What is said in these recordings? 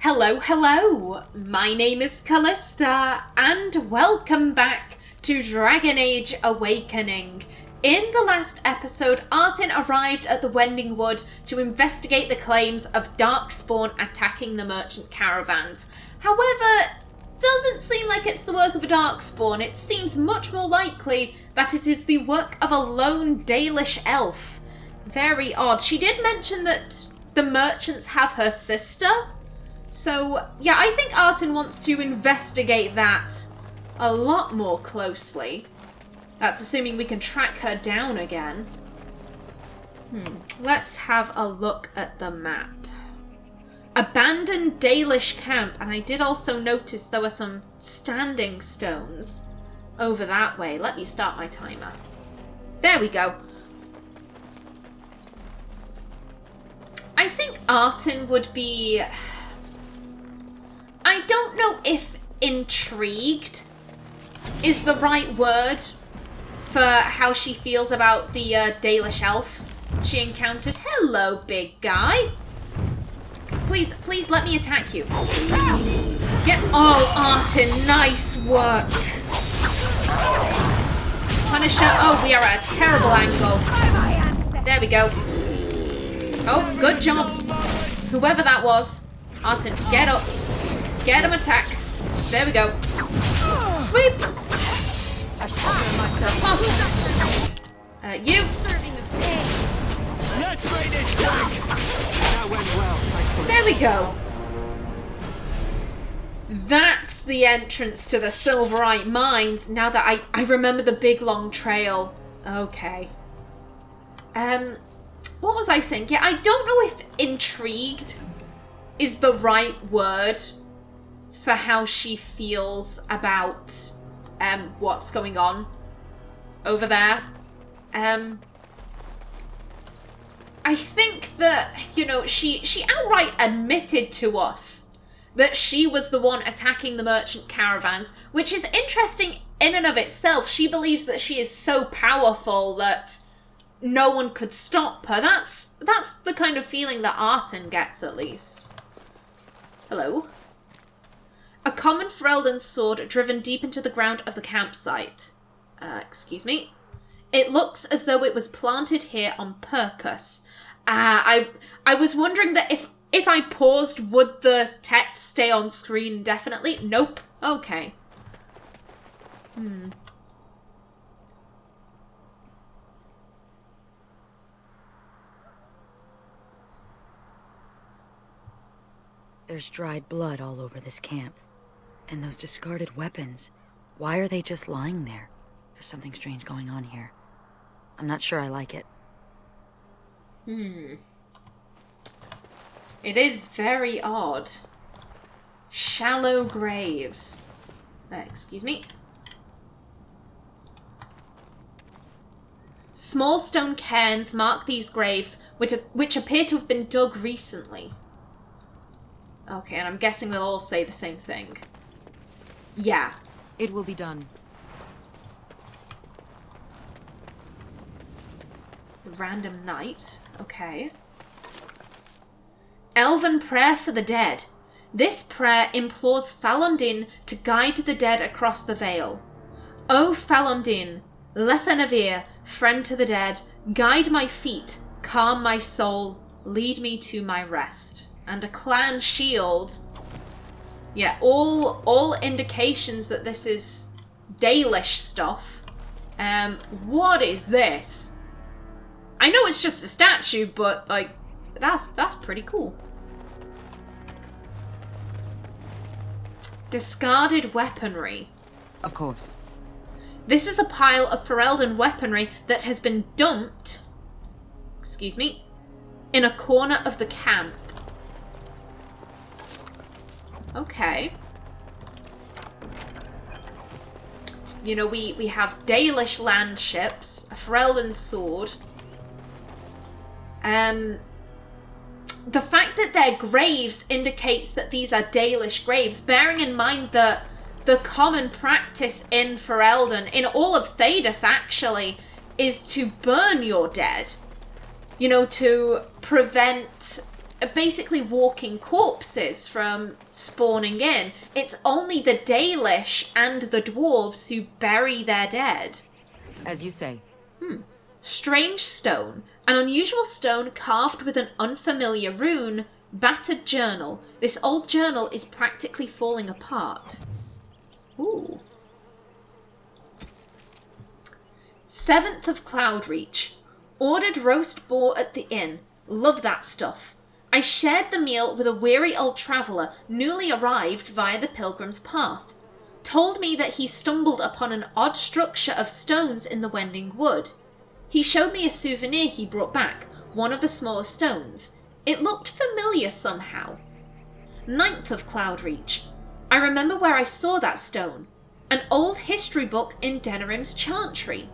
Hello, hello! My name is Kallista, and welcome back to Dragon Age Awakening. In the last episode, Artin arrived at the Wending Wood to investigate the claims of Darkspawn attacking the merchant caravans. However, doesn't seem like it's the work of a Darkspawn. It seems much more likely that it is the work of a lone Dalish elf. Very odd. She did mention that the merchants have her sister. So, yeah, I think Artin wants to investigate that a lot more closely. That's assuming we can track her down again. Let's have a look at the map. Abandoned Dalish camp, and I did also notice there were some standing stones over that way. Let me start my timer. There we go. I think Artin would be... I don't know if intrigued is the right word for how she feels about the Dalish elf she encountered. Hello, big guy. Please let me attack you. Oh, Artin, nice work. Punisher. Oh, we are at a terrible angle. There we go. Oh, good job. Whoever that was. Artin, get up. Get him attack. There we go. Sweep. Post. You. There we go. That's the entrance to the Silverite Mines. Now that I remember the big long trail. Okay. What was I saying? Yeah, I don't know if intrigued is the right word for how she feels about what's going on over there. I think that, you know, she outright admitted to us that she was the one attacking the merchant caravans, which is interesting in and of itself. She believes that she is so powerful that no one could stop her. That's the kind of feeling that Artin gets, at least. Hello? A common Ferelden sword driven deep into the ground of the campsite. Excuse me. It looks as though it was planted here on purpose. I was wondering that if I paused, would the text stay on screen indefinitely? Nope. Okay. There's dried blood all over this camp. And those discarded weapons. Why are they just lying there? There's something strange going on here. I'm not sure I like it. It is very odd. Shallow graves. Excuse me. Small stone cairns mark these graves, which appear to have been dug recently. Okay, and I'm guessing they'll all say the same thing. Yeah. It will be done. Random night. Okay. Elven prayer for the dead. This prayer implores Falondin to guide the dead across the Vale. O Falondin, Lethanavir, friend to the dead, guide my feet, calm my soul, lead me to my rest. And a clan shield. Yeah, all indications that this is Dalish stuff. What is this? I know it's just a statue, but like that's pretty cool. Discarded weaponry. Of course. This is a pile of Ferelden weaponry that has been dumped, excuse me, in a corner of the camp. Okay. You know, we have Dalish land ships, a Ferelden sword. The fact that they're graves indicates that these are Dalish graves, bearing in mind that the common practice in Ferelden, in all of Thedas actually, is to burn your dead. You know, to prevent basically walking corpses from spawning in. It's only the Dalish and the dwarves who bury their dead. As you say. Strange stone. An unusual stone carved with an unfamiliar rune. Battered journal. This old journal is practically falling apart. Ooh. 7th of Cloudreach. Ordered roast boar at the inn. Love that stuff. I shared the meal with a weary old traveller newly arrived via the Pilgrim's Path. Told me that he stumbled upon an odd structure of stones in the Wending Wood. He showed me a souvenir he brought back, one of the smaller stones. It looked familiar somehow. 9th of Cloudreach. I remember where I saw that stone. An old history book in Denerim's Chantry.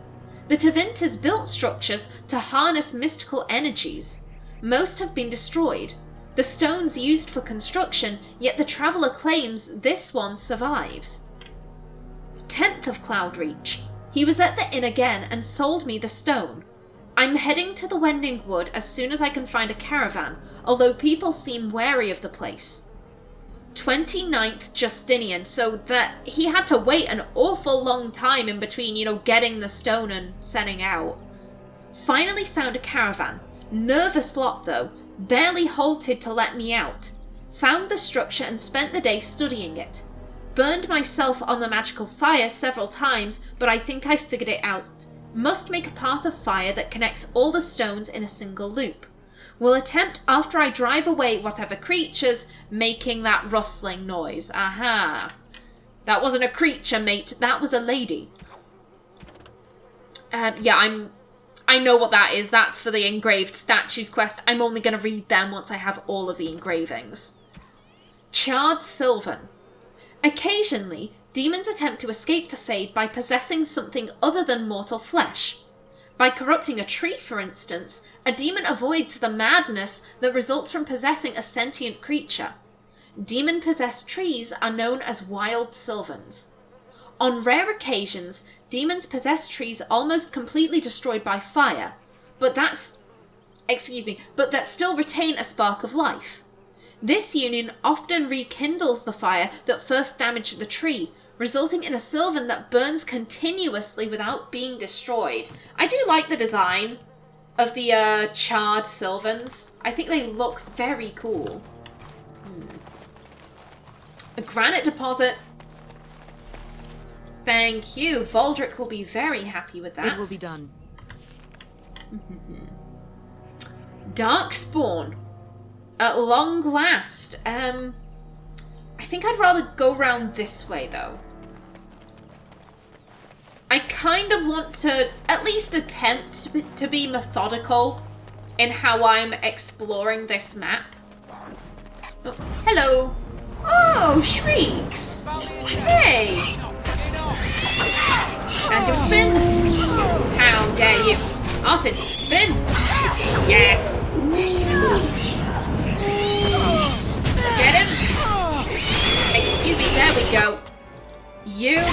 The Tevinter's built structures to harness mystical energies. Most have been destroyed. The stones used for construction, yet the traveller claims this one survives. 10th of Cloudreach. He was at the inn again and sold me the stone. I'm heading to the Wending Wood as soon as I can find a caravan, although people seem wary of the place. 29th Justinian, so that he had to wait an awful long time in between, getting the stone and setting out. Finally found a caravan. Nervous lot though, barely halted to let me out. Found the structure and spent the day studying it. Burned myself on the magical fire several times, but I think I figured it out. Must make a path of fire that connects all the stones in a single loop. Will attempt after I drive away whatever creatures making that rustling noise. Aha. That wasn't a creature, mate. That was a lady. Yeah, I know what that is. That's for the engraved statues quest. I'm only going to read them once I have all of the engravings. Charred Sylvan. Occasionally, demons attempt to escape the Fade by possessing something other than mortal flesh. By corrupting a tree, for instance, a demon avoids the madness that results from possessing a sentient creature. Demon-possessed trees are known as wild sylvans. On rare occasions, demons possess trees almost completely destroyed by fire, but that still retain a spark of life. This union often rekindles the fire that first damaged the tree, resulting in a sylvan that burns continuously without being destroyed. I do like the design of the charred sylvans. I think they look very cool. A granite deposit. Thank you. Voldrick will be very happy with that. It will be done. Darkspawn. At long last. I think I'd rather go round this way, though. I kind of want to at least attempt to be methodical in how I'm exploring this map. Oh, hello. Oh, Shrieks. Hey. And do a spin. How dare you. Artin, spin. Yes. Get him. Excuse me, there we go. You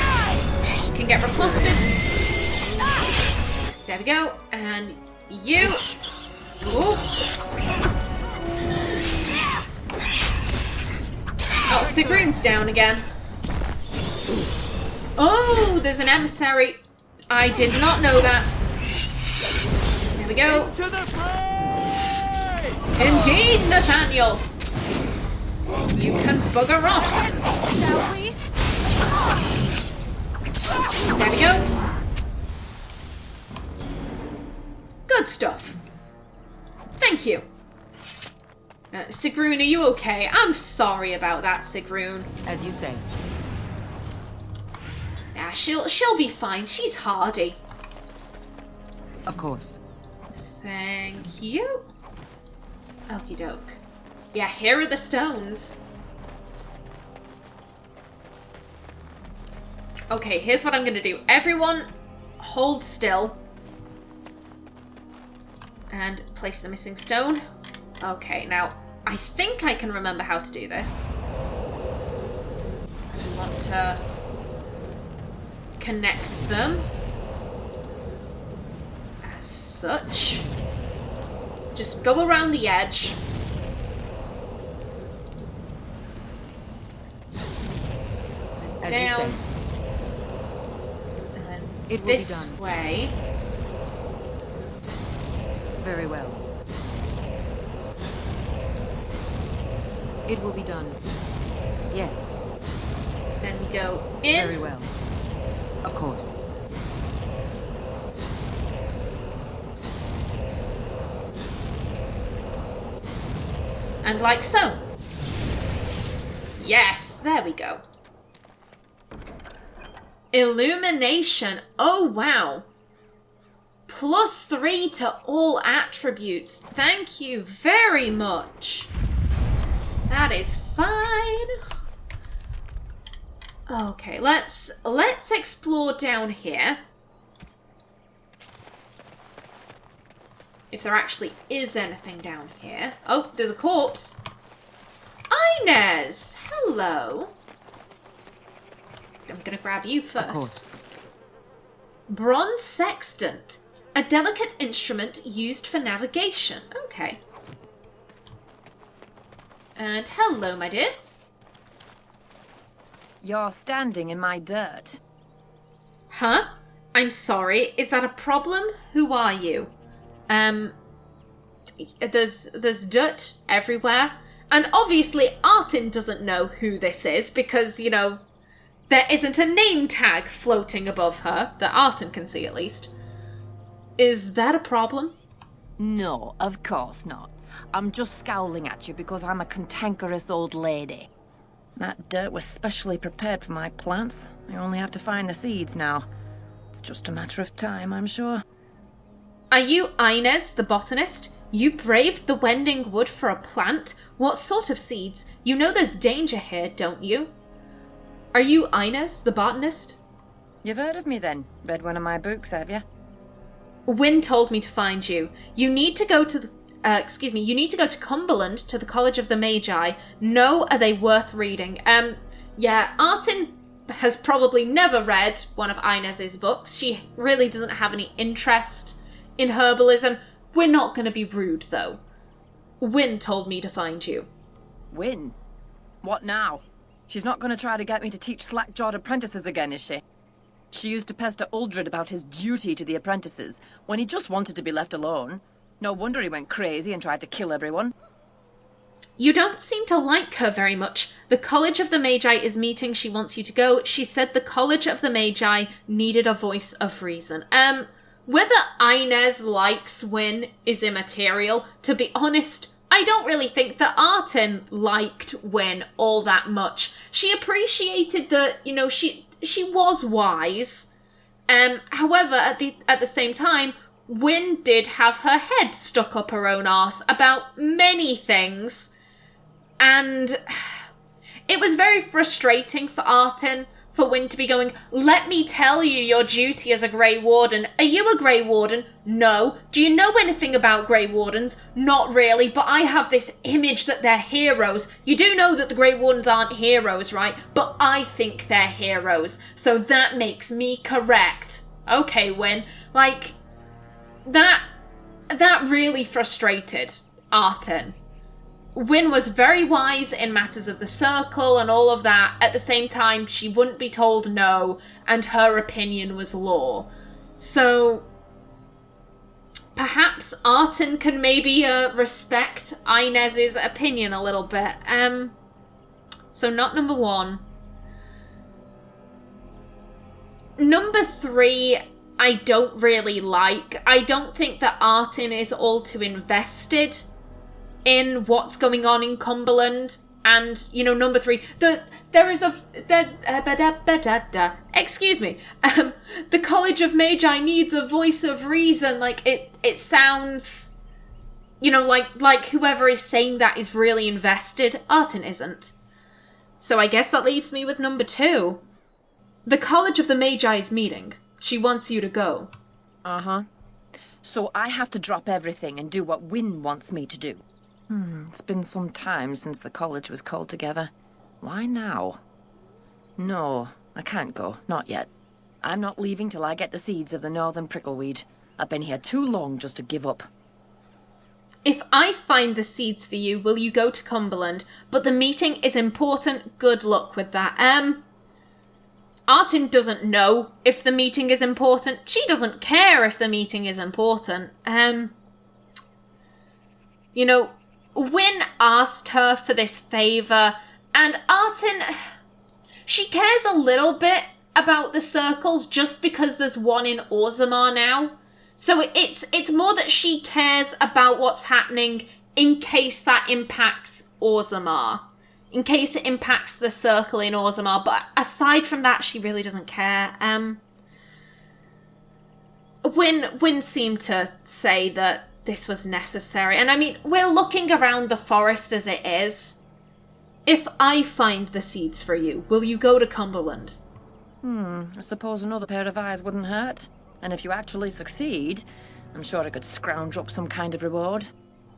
can get riposted. There we go. And you. Ooh. Oh, Sigrun's down again. Oh, there's an emissary. I did not know that. There we go. Indeed, Nathaniel. You can bugger off. Shall we? There we go. Good stuff. Thank you. Sigrun, are you okay? I'm sorry about that, Sigrun. As you say. Yeah, she'll be fine. She's hardy. Of course. Thank you. Okie doke. Yeah, here are the stones. Okay, here's what I'm gonna do. Everyone, hold still. And place the missing stone. Okay, now, I think I can remember how to do this. I want to connect them. As such. Just go around the edge. As down. you say. And then It will this be done. way. Very well. It will be done. Yes. Then we go in. Very well. Of course. And like so. Yes, there we go. Illumination. Oh, wow. +3 to all attributes. Thank you very much. That is fine. Okay, let's explore down here. If there actually is anything down here. Oh, there's a corpse. Ines! Hello. I'm gonna grab you first. Of course. Bronze sextant. A delicate instrument used for navigation. Okay. And hello, my dear. You're standing in my dirt. Huh? I'm sorry. Is that a problem? Who are you? There's dirt everywhere. And obviously Artin doesn't know who this is because, you know, there isn't a name tag floating above her that Artin can see at least. Is that a problem? No, of course not. I'm just scowling at you because I'm a cantankerous old lady. That dirt was specially prepared for my plants. I only have to find the seeds now. It's just a matter of time, I'm sure. Are you Ines, the botanist? You braved the Wending Wood for a plant? What sort of seeds? You know there's danger here, don't you? Are you Ines, the botanist? You've heard of me then? Read one of my books, have you? Wynne told me to find you. You need to go to you need to go to Cumberland to the College of the Magi. No, are they worth reading? Yeah, Artin has probably never read one of Ines's books. She really doesn't have any interest in herbalism. We're not going to be rude, though. Wynne told me to find you. Wynne? What now? She's not going to try to get me to teach slack-jawed apprentices again, is she? She used to pester Uldred about his duty to the apprentices, when he just wanted to be left alone. No wonder he went crazy and tried to kill everyone. You don't seem to like her very much. The College of the Magi is meeting. She wants you to go. She said the College of the Magi needed a voice of reason. Whether Ines likes Wynne is immaterial. To be honest, I don't really think that Artin liked Wynne all that much. She appreciated that, you know, she was wise. However, at the same time, Wynne did have her head stuck up her own arse about many things. And it was very frustrating for Artin, for Wynne to be going, let me tell you your duty as a Grey Warden. Are you a Grey Warden? No. Do you know anything about Grey Wardens? Not really, but I have this image that they're heroes. You do know that the Grey Wardens aren't heroes, right? But I think they're heroes, so that makes me correct. Okay, Wynne. Like, that really frustrated Artin. Wynne was very wise in matters of the circle and all of that. At the same time, she wouldn't be told no, and her opinion was law. So perhaps Artin can maybe respect Ines's opinion a little bit. So not number 1. Number 3, I don't really like. I don't think that Artin is all too invested in what's going on in Cumberland. And, you know, number 3, excuse me, the College of Magi needs a voice of reason. Like, it sounds, you know, like whoever is saying that is really invested. Artin isn't. So I guess that leaves me with number 2. The College of the Magi is meeting. She wants you to go. Uh-huh. So I have to drop everything and do what Wynne wants me to do. It's been some time since the college was called together. Why now? No, I can't go. Not yet. I'm not leaving till I get the seeds of the northern prickleweed. I've been here too long just to give up. If I find the seeds for you, will you go to Cumberland? But the meeting is important. Good luck with that. Artin doesn't know if the meeting is important. She doesn't care if the meeting is important. You know, Wynne asked her for this favour, and Artin, she cares a little bit about the circles just because there's one in Orzammar now. So it's more that she cares about what's happening in case that impacts Orzammar. In case it impacts the circle in Orzammar. But aside from that, she really doesn't care. Wynne seemed to say that this was necessary. And I mean, we're looking around the forest as it is. If I find the seeds for you, will you go to Cumberland? I suppose another pair of eyes wouldn't hurt. And if you actually succeed, I'm sure I could scrounge up some kind of reward.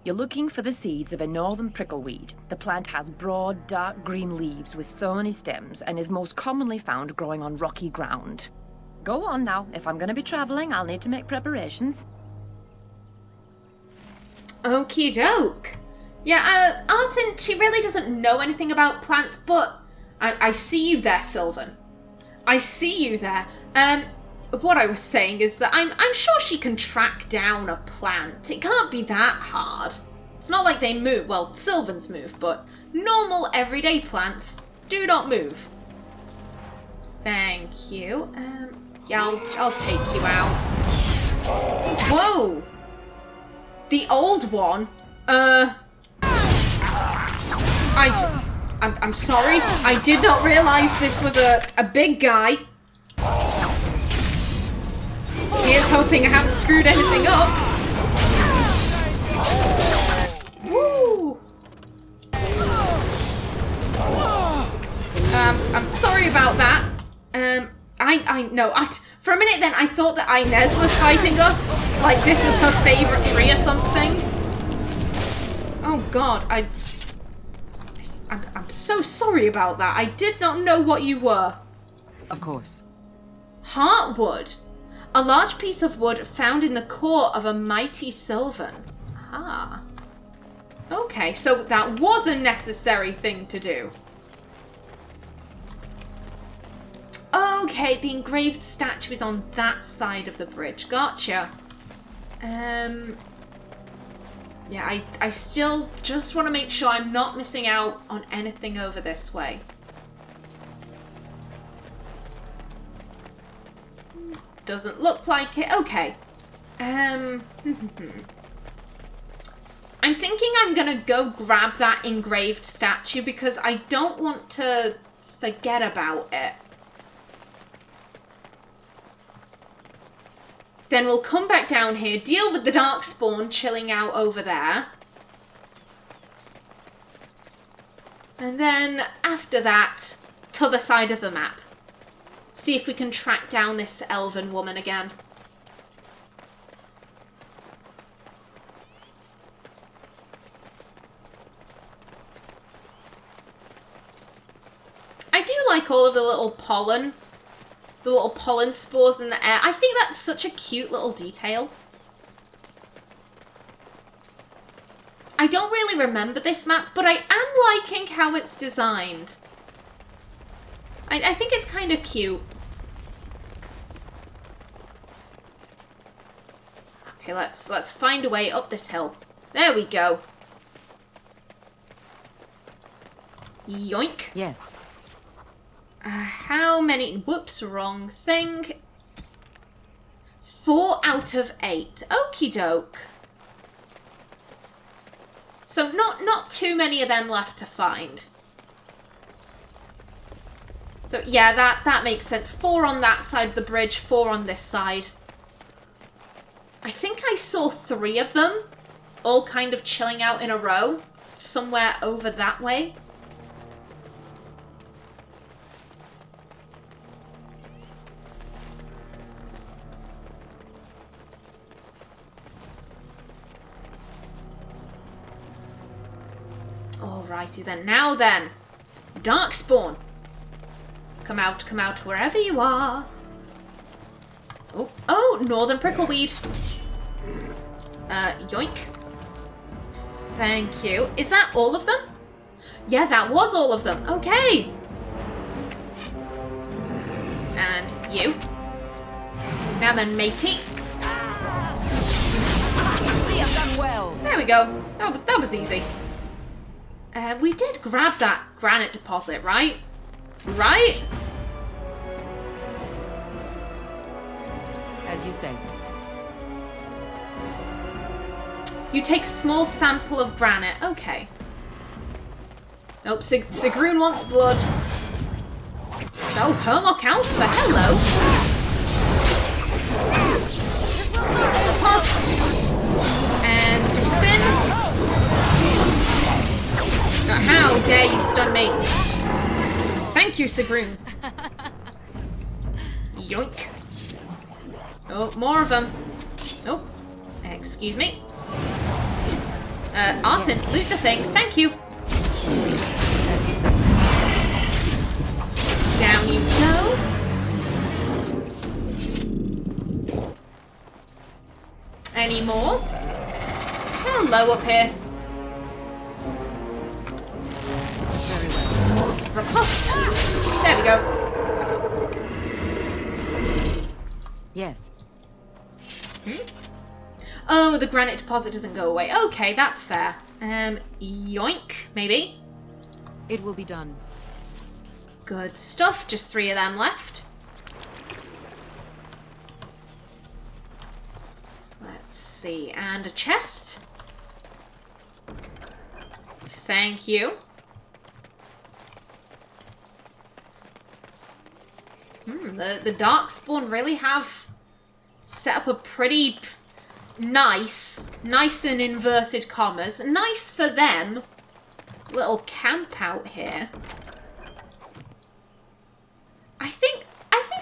You're looking for the seeds of a northern prickleweed. The plant has broad, dark green leaves with thorny stems and is most commonly found growing on rocky ground. Go on now. If I'm going to be traveling, I'll need to make preparations. Okie doke. Yeah, Artin, she really doesn't know anything about plants, but I see you there, Sylvan. I see you there. What I was saying is that I'm sure she can track down a plant. It can't be that hard. It's not like they move. Well, Sylvans move, but normal everyday plants do not move. Thank you. Yeah, I'll take you out. Whoa! The old one? I'm sorry. I did not realize this was a big guy. Here's hoping I haven't screwed anything up. Woo! I'm sorry about that. For a minute then I thought that Ines was fighting us. Like this was her favourite tree or something. Oh god, I'm so sorry about that. I did not know what you were. Of course. Heartwood. A large piece of wood found in the core of a mighty Sylvan. Ah. Okay, so that was a necessary thing to do. Okay, the engraved statue is on that side of the bridge. Gotcha. Yeah, I still just want to make sure I'm not missing out on anything over this way. Doesn't look like it. Okay. I'm thinking I'm gonna go grab that engraved statue because I don't want to forget about it. Then we'll come back down here, deal with the Darkspawn chilling out over there. And then, after that, to the side of the map. See if we can track down this elven woman again. I do like all of the little pollen spores in the air. I think that's such a cute little detail. I don't really remember this map, but I am liking how it's designed. I think it's kind of cute. Okay, let's find a way up this hill. There we go. Yoink. Yes. How many? Whoops, wrong thing. 4 out of 8. Okie doke. So not too many of them left to find. So yeah, that makes sense. 4 on that side of the bridge, 4 on this side. I think I saw 3 of them, all kind of chilling out in a row, somewhere over that way. Alrighty then, now then. Darkspawn. Come out, wherever you are. Oh, northern prickleweed. Yoink. Thank you. Is that all of them? Yeah, that was all of them. Okay. You. Now then, matey. I've done well. There we go. That was easy. We did grab that granite deposit, right? Right? As you say. You take a small sample of granite. Okay. Nope, Sigrun wants blood. Oh, Herlock Alpha, hello. Riposte. And spin. How dare you stun me? Thank you, Sigrun. Yoink. Oh, more of them. Oh, excuse me. Artin, loot the thing. Thank you. Down you go. Any more? Hello up here. Very well. Riposte. There we go. Yes. Oh, the granite deposit doesn't go away. Okay, that's fair. Yoink, maybe. It will be done. Good stuff. Just 3 of them left. Let's see. And a chest. Thank you. The Darkspawn really have set up a pretty nice in inverted commas, nice for them, little camp out here. I think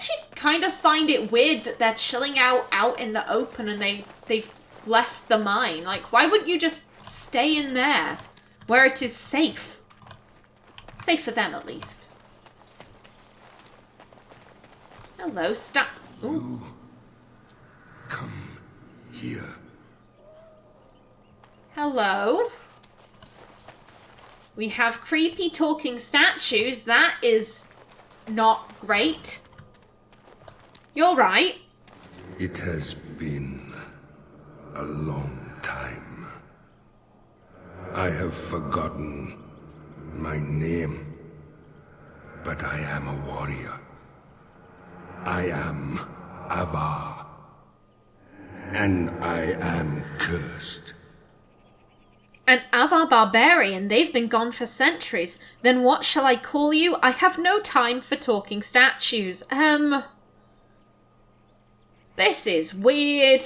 she'd kind of find it weird that they're chilling out in the open and they've left the mine. Like, why wouldn't you just stay in there where it is safe? Safe for them, at least. Hello, stop. Ooh. Come here. Hello. We have creepy talking statues. That is not great. You're right. It has been a long time. I have forgotten my name, but I am a warrior. I am Avar. And I am cursed. An Avar barbarian? They've been gone for centuries. Then what shall I call you? I have no time for talking statues. This is weird.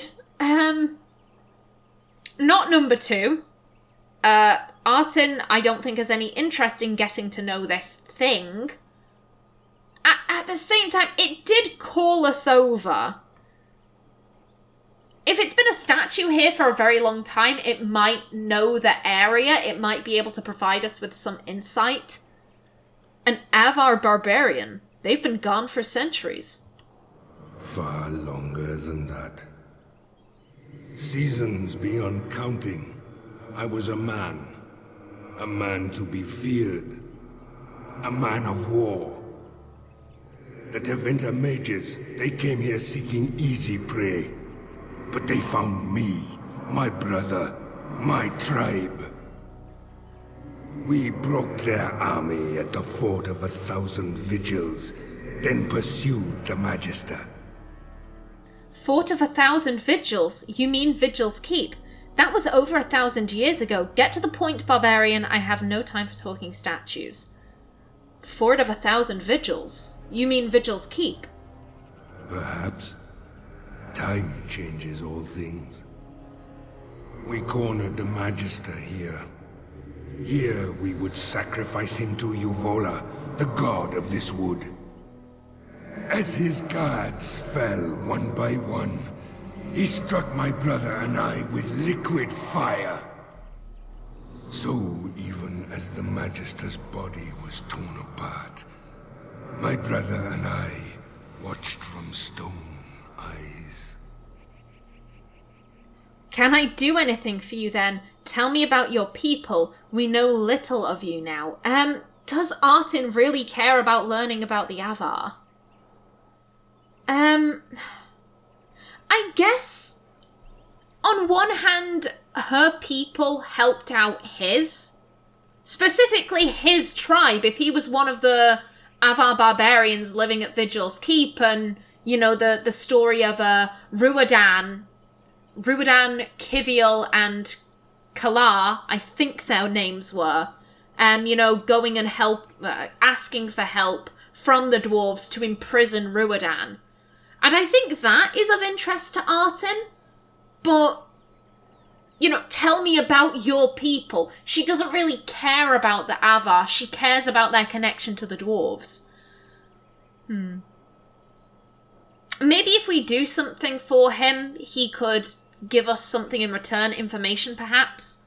Not number 2. Artin, I don't think has any interest in getting to know this thing. At the same time, it did call us over. If it's been a statue here for a very long time, it might know the area. It might be able to provide us with some insight. An Avar barbarian. They've been gone for centuries. Far longer than that. Seasons beyond counting. I was a man to be feared. A man of war. The Tevinter mages, they came here seeking easy prey. But they found me, my brother, my tribe. We broke their army at the Fort of 1,000 Vigils, then pursued the Magister. Fort of 1,000 Vigils? You mean Vigil's Keep? That was over 1,000 years ago. Get to the point, barbarian. I have no time for talking statues. Fort of 1,000 Vigils? You mean Vigil's Keep? Perhaps. Time changes all things. We cornered the Magister here. Here we would sacrifice him to Uvola, the god of this wood. As his guards fell one by one, he struck my brother and I with liquid fire. So even as the Magister's body was torn apart, my brother and I watched from stone eyes. Can I do anything for you then? Tell me about your people. We know little of you now. Does Artin really care about learning about the Avar? I guess on one hand, her people helped out his. Specifically his tribe, if he was one of the Avar barbarians living at Vigil's Keep, and, you know, the story of Ruadan, Kivial, and Kalar, I think their names were, you know, going and asking for help from the dwarves to imprison Ruadan. And I think that is of interest to Artin, but, you know, tell me about your people. She doesn't really care about the Avar, she cares about their connection to the dwarves. Maybe if we do something for him, he could give us something in return, information perhaps.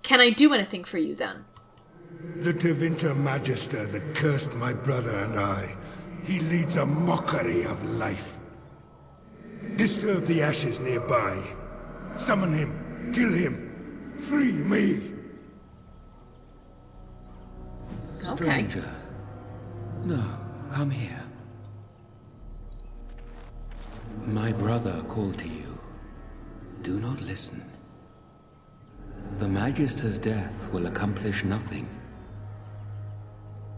Can I do anything for you then? The Tevinter Magister that cursed my brother and I, he leads a mockery of life. Disturb the ashes nearby. Summon him. Kill him. Free me. Okay. Stranger. No, come here. My brother called to you. Do not listen. The Magister's death will accomplish nothing.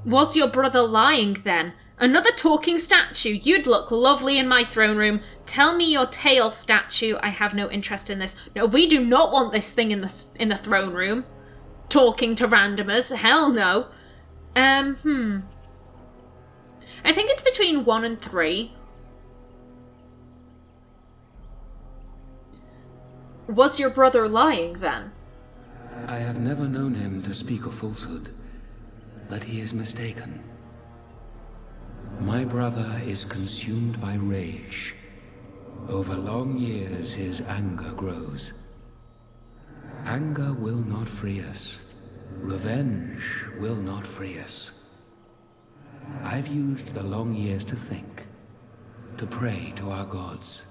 Was your brother lying then? Another talking statue. You'd look lovely in my throne room. Tell me your tale, statue. I have no interest in this. No, we do not want this thing in the throne room. Talking to randomers. Hell no. I think it's between 1 and 3. Was your brother lying then? I have never known him to speak a falsehood, but he is mistaken. My brother is consumed by rage. Over long years, his anger grows. Anger will not free us. Revenge will not free us. I've used the long years to think, to pray to our gods.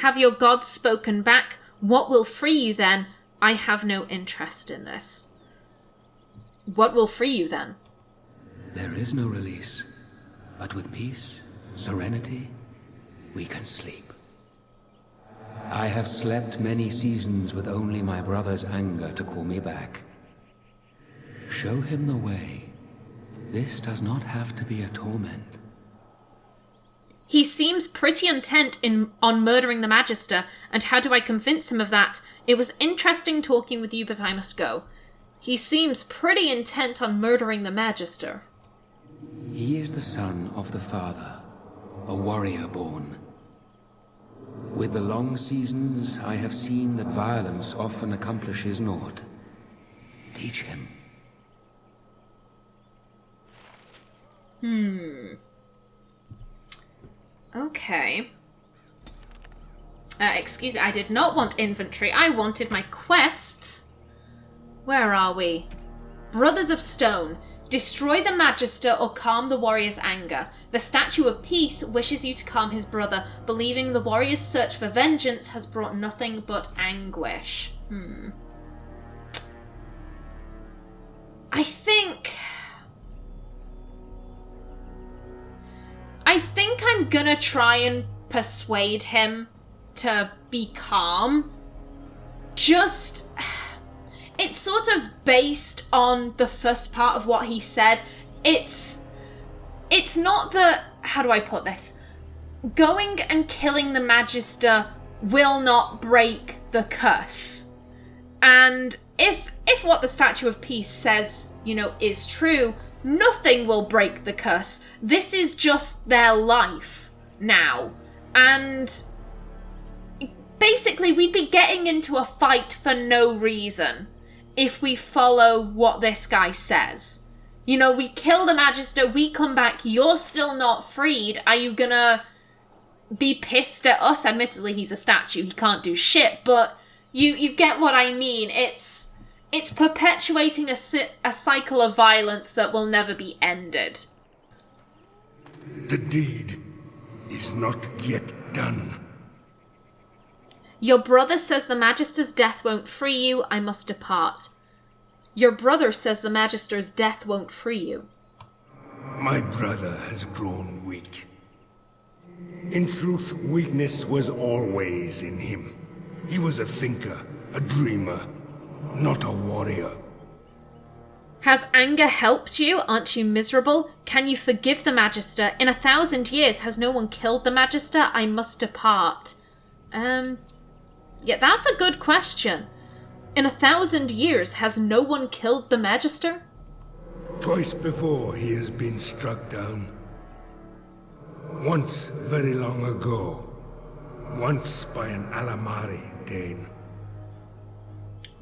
Have your gods spoken back? What will free you then? I have no interest in this. What will free you then? There is no release, but with peace, serenity, we can sleep. I have slept many seasons with only my brother's anger to call me back. Show him the way. This does not have to be a torment. He seems pretty intent on murdering the Magister, and how do I convince him of that? It was interesting talking with you, but I must go. He seems pretty intent on murdering the Magister. He is the son of the father, a warrior born. With the long seasons, I have seen that violence often accomplishes naught. Teach him. Okay. Excuse me, I did not want inventory. I wanted my quest. Where are we? Brothers of Stone. Destroy the Magister or calm the warrior's anger. The Statue of Peace wishes you to calm his brother, believing the warrior's search for vengeance has brought nothing but anguish. I think I'm gonna try and persuade him to be calm. Just... It's sort of based on the first part of what he said. It's not that... How do I put this? Going and killing the Magister will not break the curse. And if what the Statue of Peace says, you know, is true, nothing will break the curse. This is just their life now. And basically we'd be getting into a fight for no reason if we follow what this guy says. You know, we kill the Magister, we come back, you're still not freed. Are you gonna be pissed at us? Admittedly, he's a statue, he can't do shit, but you get what I mean. It's perpetuating a cycle of violence that will never be ended. The deed is not yet done. Your brother says the Magister's death won't free you. I must depart. Your brother says the Magister's death won't free you. My brother has grown weak. In truth, weakness was always in him. He was a thinker, a dreamer, not a warrior. Has anger helped you? Aren't you miserable? Can you forgive the Magister? In 1,000 years, has no one killed the Magister? I must depart. Yeah, that's a good question. In 1,000 years, has no one killed the Magister? Twice before he has been struck down. Once very long ago. Once by an Alamari Dane.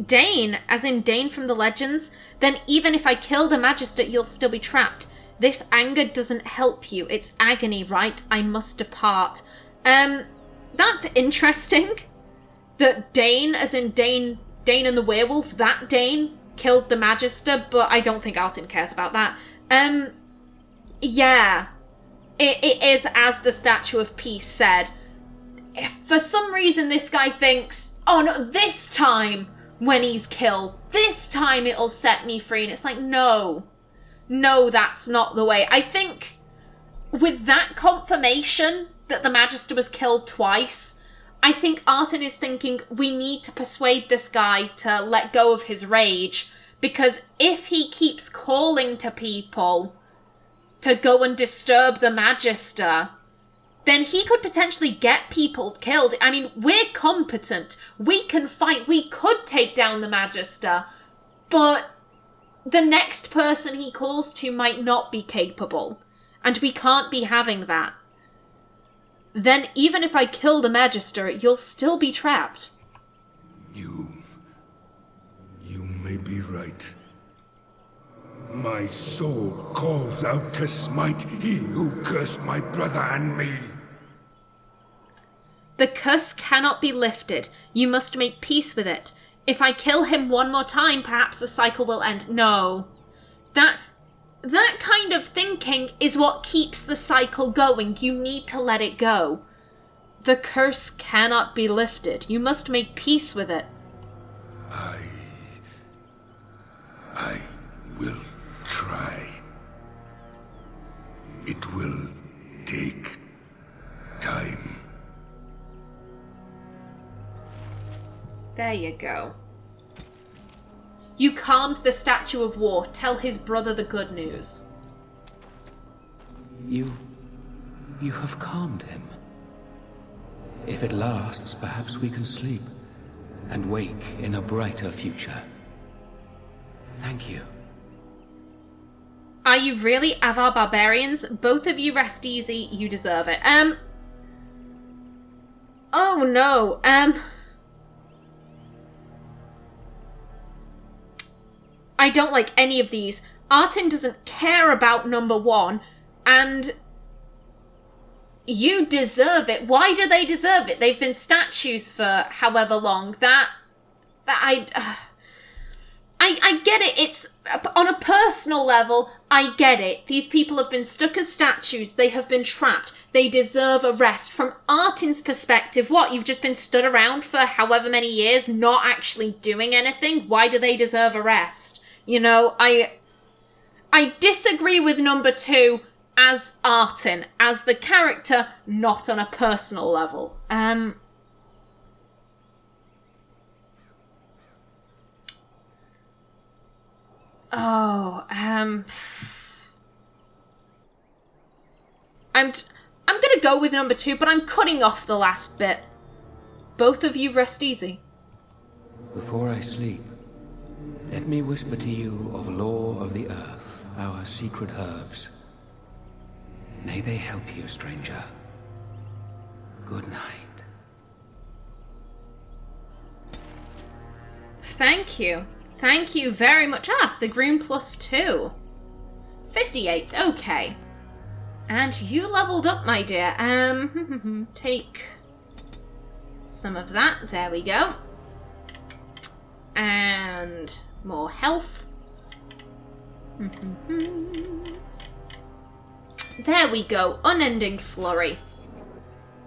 Dane? As in Dane from the legends? Then even if I kill the Magister, you'll still be trapped. This anger doesn't help you. It's agony, right? I must depart. That's interesting. That Dane, as in Dane and the werewolf, that Dane killed the Magister, but I don't think Artin cares about that. Yeah. It is as the Statue of Peace said. If for some reason this guy thinks, oh no, this time when he's killed, this time it'll set me free. And it's like, no, that's not the way. I think with that confirmation that the Magister was killed twice, I think Artin is thinking we need to persuade this guy to let go of his rage, because if he keeps calling to people to go and disturb the Magister, then he could potentially get people killed. I mean, we're competent. We can fight. We could take down the Magister. But the next person he calls to might not be capable. And we can't be having that. Then even if I kill the Magister, you'll still be trapped. You may be right. My soul calls out to smite he who cursed my brother and me. The curse cannot be lifted. You must make peace with it. If I kill him one more time, perhaps the cycle will end. No. That kind of thinking is what keeps the cycle going. You need to let it go. The curse cannot be lifted. You must make peace with it. I will try. It will take time. There you go. You calmed the Statue of War. Tell his brother the good news. You have calmed him. If it lasts, perhaps we can sleep and wake in a brighter future. Thank you. Are you really Avar barbarians? Both of you rest easy. You deserve it. Oh no. I don't like any of these. Artin doesn't care about number one, and you deserve it. Why do they deserve it? They've been statues for however long. I get it. It's on a personal level. I get it. These people have been stuck as statues. They have been trapped. They deserve a rest. From Artin's perspective, what? You've just been stood around for however many years, not actually doing anything? Why do they deserve a rest? You know, I disagree with number two as Artin, as the character, not on a personal level. I'm gonna go with number two, but I'm cutting off the last bit. Both of you rest easy. Before I sleep, let me whisper to you of lore of the earth, our secret herbs. May they help you, stranger. Good night. Thank you. Thank you very much. Sigrun +2. 58, okay. And you leveled up, my dear. Take some of that. There we go. And more health. There we go. Unending flurry.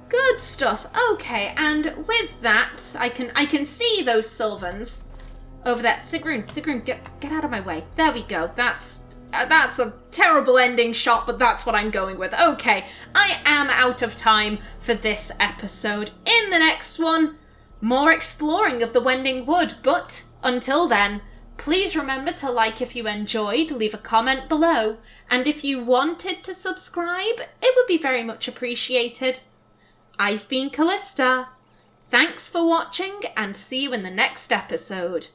Good stuff. Okay, and with that, I can see those Sylvans over there. Sigrun, get out of my way. There we go. That's That's a terrible ending shot, but that's what I'm going with. Okay, I am out of time for this episode. In the next one, more exploring of the Wending Wood, but until then, please remember to like if you enjoyed, leave a comment below, and if you wanted to subscribe, it would be very much appreciated. I've been Callista. Thanks for watching, and see you in the next episode.